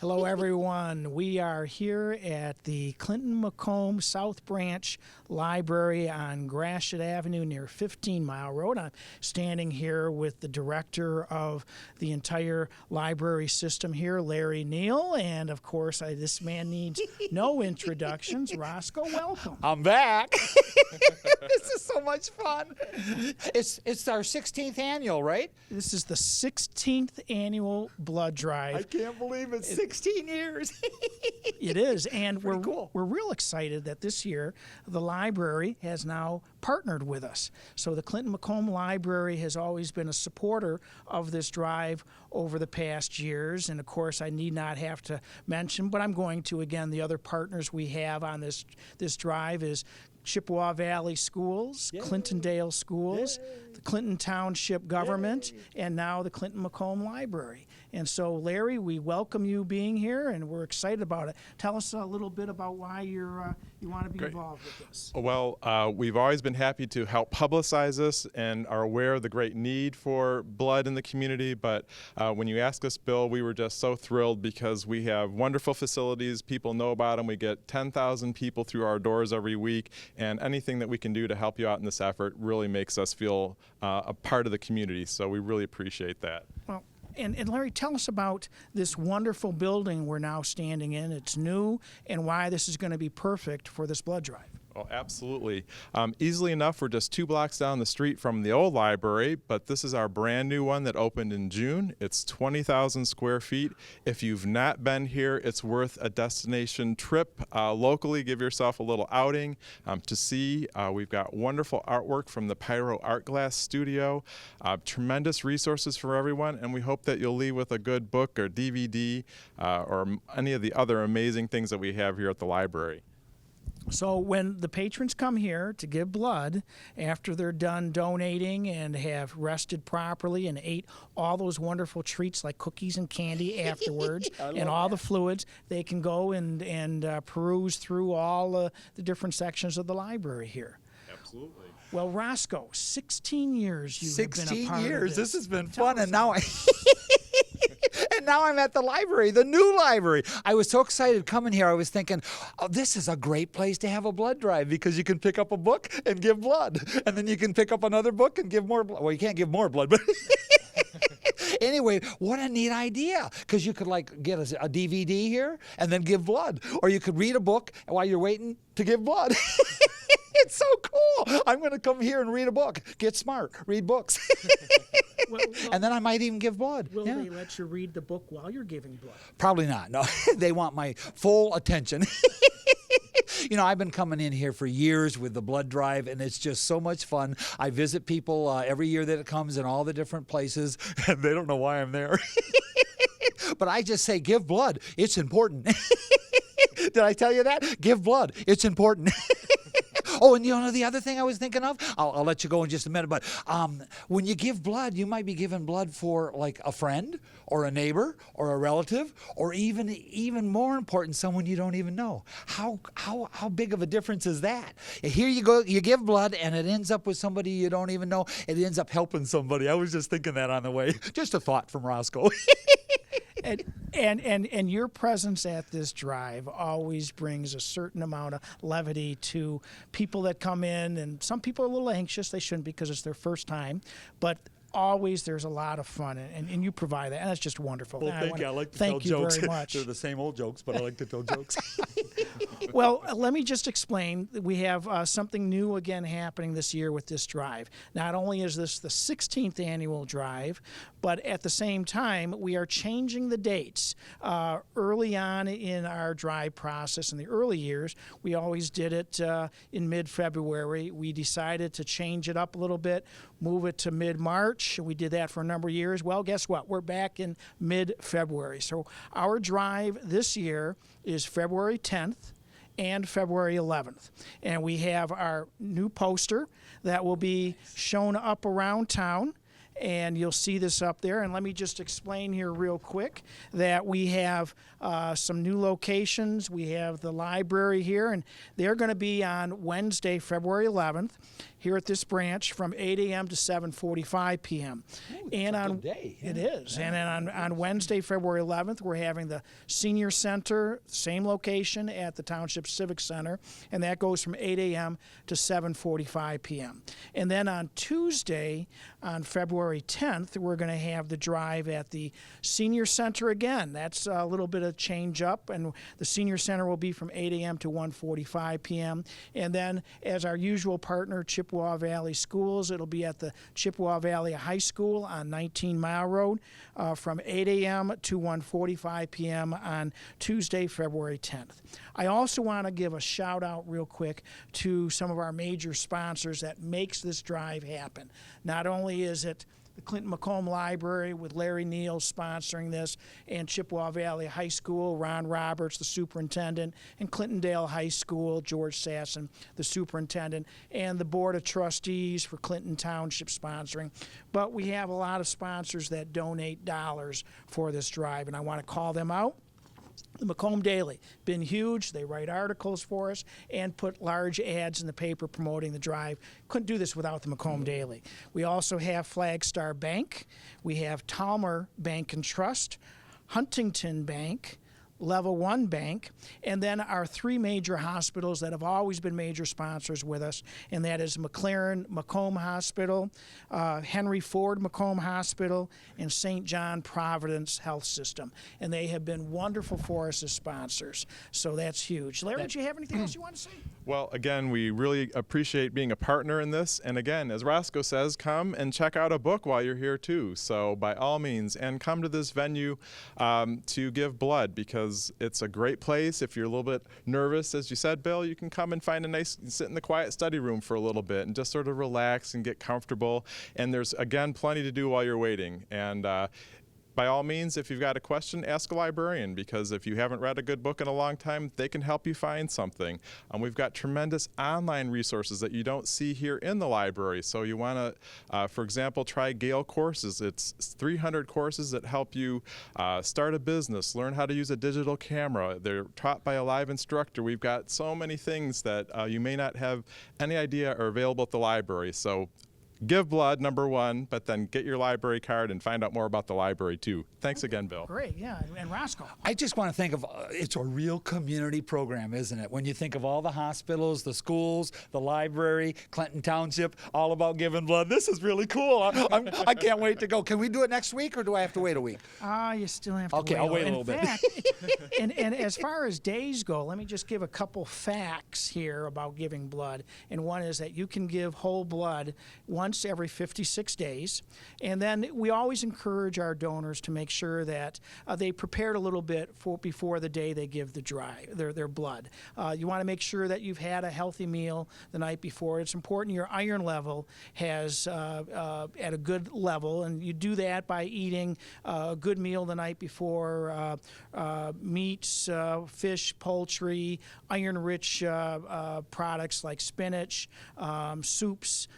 Hello, everyone. We are here at the Clinton-Macomb South Branch Library on Gratiot Avenue near 15 Mile Road. I'm standing here with the director of the entire library system here, Larry Neal, and of course, this man needs no introductions. Roscoe, welcome. I'm back. This is so much fun. It's our 16th annual, right? This is the 16th annual blood drive. I can't believe it's 16 years. It is, and we're cool. We're real excited that this year the library has now partnered with us. So the Clinton-Macomb Library has always been a supporter of this drive over the past years, and of course I need not have to mention, but I'm going to again, the other partners we have on this drive is Chippewa Valley Schools, Yay. Clintondale Schools, Yay. the Clinton Township Government, Yay. and now the Clinton-Macomb Library. And so, Larry, we welcome you being here, and we're excited about it. Tell us a little bit about why you want to be Great. involved with this. Well, we've always been happy to help publicize this and are aware of the great need for blood in the community. But when you asked us, Bill, we were just so thrilled because we have wonderful facilities. People know about them. We get 10,000 people through our doors every week. And anything that we can do to help you out in this effort really makes us feel a part of the community. So we really appreciate that. Well, and Larry, tell us about this wonderful building we're now standing in. It's new, and why this is going to be perfect for this blood drive. Oh, absolutely. Easily enough, we're just 2 blocks down the street from the old library, but this is our brand new one that opened in June. It's 20,000 square feet. If you've not been here, it's worth a destination trip locally. Give yourself a little outing to see. We've got wonderful artwork from the Pyro Art Glass Studio, tremendous resources for everyone, and we hope that you'll leave with a good book or DVD or any of the other amazing things that we have here at the library. So when the patrons come here to give blood, after they're done donating and have rested properly and ate all those wonderful treats like cookies and candy afterwards and all the fluids, they can go and peruse through all the different sections of the library here. Absolutely. Well, Roscoe, 16 years you've been a 16 part years. of This has been Tell fun, us and now now I'm at the library, the new library. I was so excited coming here. I was thinking, oh, this is a great place to have a blood drive because you can pick up a book and give blood, and then you can pick up another book and give more blood. Well, you can't give more blood, but anyway, what a neat idea, because you could like get a DVD here and then give blood, or you could read a book while you're waiting to give blood. It's so cool. I'm going to come here and read a book. Get smart. Read books. Well, And then I might even give blood. will Yeah. they let you read the book while you're giving blood? Probably not. No, they want my full attention. You know, I've been coming in here for years with the blood drive, and it's just so much fun. I visit people every year that it comes in all the different places, and they don't know why I'm there. But I just say, give blood. It's important. Did I tell you that? Give blood. It's important. Oh, and you know the other thing I was thinking of? I'll let you go in just a minute, but when you give blood, you might be giving blood for like a friend or a neighbor or a relative, or even more important, someone you don't even know. How big of a difference is that? Here you go, you give blood, and it ends up with somebody you don't even know. It ends up helping somebody. I was just thinking that on the way. Just a thought from Roscoe. And your presence at this drive always brings a certain amount of levity to people that come in, and some people are a little anxious. They shouldn't, because it's their first time, but always there's a lot of fun, and you provide that, and that's just wonderful. Well, And thank you. I like to thank tell you jokes. very much. They're the same old jokes, but I like to tell jokes. Well, let me just explain. We have something new again happening this year with this drive. Not only is this the 16th annual drive, but at the same time, we are changing the dates. Early on in our drive process, in the early years, we always did it in mid-February. We decided to change it up a little bit, move it to mid-March. We did that for a number of years. Well, guess what? We're back in mid-February. So our drive this year is February 10th and February 11th. And we have our new poster that will be shown up around town, and you'll see this up there. And let me just explain here real quick that we have some new locations. We have the library here, and they're going to be on Wednesday, February 11th. here at this branch from 8 a.m. to 7:45 p.m. And a on good day. it Yeah. is. And then on Wednesday, February 11th, we're having the Senior Center, same location at the Township Civic Center, and that goes from 8 a.m. to 7:45 p.m. And then on Tuesday, on February 10th, we're going to have the drive at the Senior Center again. That's a little bit of change up, and the Senior Center will be from 8 a.m. to 1:45 p.m. And then, as our usual partner, Chippewa Valley Schools, it'll be at the Chippewa Valley High School on 19 Mile Road from 8 a.m. to 1:45 p.m. on Tuesday, February 10th. I also want to give a shout out real quick to some of our major sponsors that makes this drive happen. Not only is it the Clinton-Macomb Library with Larry Neal sponsoring this, and Chippewa Valley High School, Ron Roberts, the superintendent, and Clintondale High School, George Sasson, the superintendent, and the Board of Trustees for Clinton Township sponsoring. But we have a lot of sponsors that donate dollars for this drive, and I want to call them out. The Macomb Daily, been huge. They write articles for us and put large ads in the paper promoting the drive. Couldn't do this without the Macomb Daily. We also have Flagstar Bank. We have Talmer Bank and Trust, Huntington Bank, Level 1 Bank, and then our three major hospitals that have always been major sponsors with us, and that is McLaren-Macomb Hospital, Henry Ford-Macomb Hospital, and St. John Providence Health System. And they have been wonderful for us as sponsors, so that's huge. Larry, do you have anything else you want to say? Well, again, we really appreciate being a partner in this. And again, as Roscoe says, come and check out a book while you're here too. So by all means, and come to this venue to give blood, because it's a great place. If you're a little bit nervous, as you said, Bill, you can come and find a nice, sit in the quiet study room for a little bit and just sort of relax and get comfortable. And there's, again, plenty to do while you're waiting. And by all means, if you've got a question, ask a librarian, because if you haven't read a good book in a long time, they can help you find something. We've got tremendous online resources that you don't see here in the library. So you want to, for example, try Gale Courses. It's 300 courses that help you start a business, learn how to use a digital camera. They're taught by a live instructor. We've got so many things that you may not have any idea are available at the library. So give blood, number one, but then get your library card and find out more about the library too. Thanks again, Bill. Great, yeah. And Roscoe? I just want to think of it's a real community program, isn't it? When you think of all the hospitals, the schools, the library, Clinton Township, all about giving blood. This is really cool. I can't wait to go. Can we do it next week, or do I have to wait a week? You still have to Okay, wait. I'll wait a little bit. and as far as days go, let me just give a couple facts here about giving blood. And one is that you can give whole blood once every 56 days. And then we always encourage our donors to make sure that they prepared a little bit before the day they give their blood. You want to make sure that you've had a healthy meal the night before. It's important your iron level has at a good level, and you do that by eating a good meal the night before, meats, fish, poultry, iron-rich products like spinach, soups,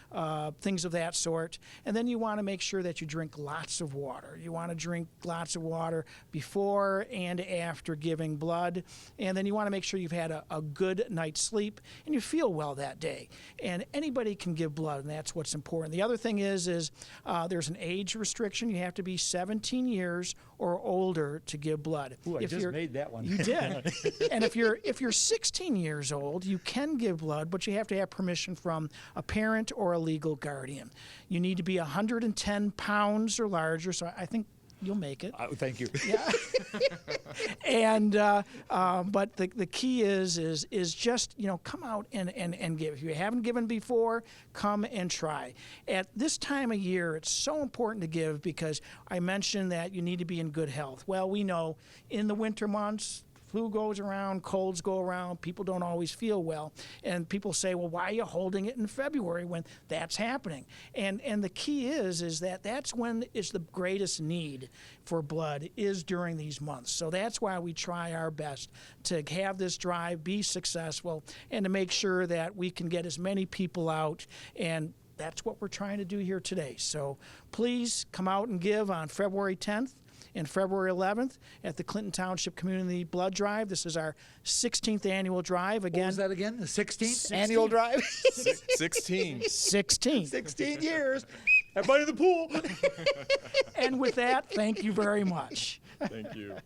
things of that sort. And then you want to make sure that you drink lots of water. You want to drink lots of water before and after giving blood. And then you want to make sure you've had a good night's sleep and you feel well that day. And anybody can give blood, and that's what's important. The other thing is there's an age restriction. You have to be 17 years or older to give blood. Ooh, I just made that one. You did. And if you're 16 years old, you can give blood, but you have to have permission from a parent or a legal guardian. You need to be 110 pounds or larger, so I think you'll make it. Thank you. Yeah. And but the key is just come out and give. If you haven't given before, come and try. At this time of year, it's so important to give because I mentioned that you need to be in good health. Well, we know in the winter months, flu goes around, colds go around, people don't always feel well. And people say, well, why are you holding it in February when that's happening? And the key is that that's when it's the greatest need for blood is during these months. So that's why we try our best to have this drive be successful and to make sure that we can get as many people out, and that's what we're trying to do here today. So please come out and give on February 10th. and February 11th at the Clinton Township Community Blood Drive. This is our 16th annual drive. What Again, was that again? The 16th annual drive? 16. 16. 16 years. Everybody in the pool. And with that, thank you very much. Thank you.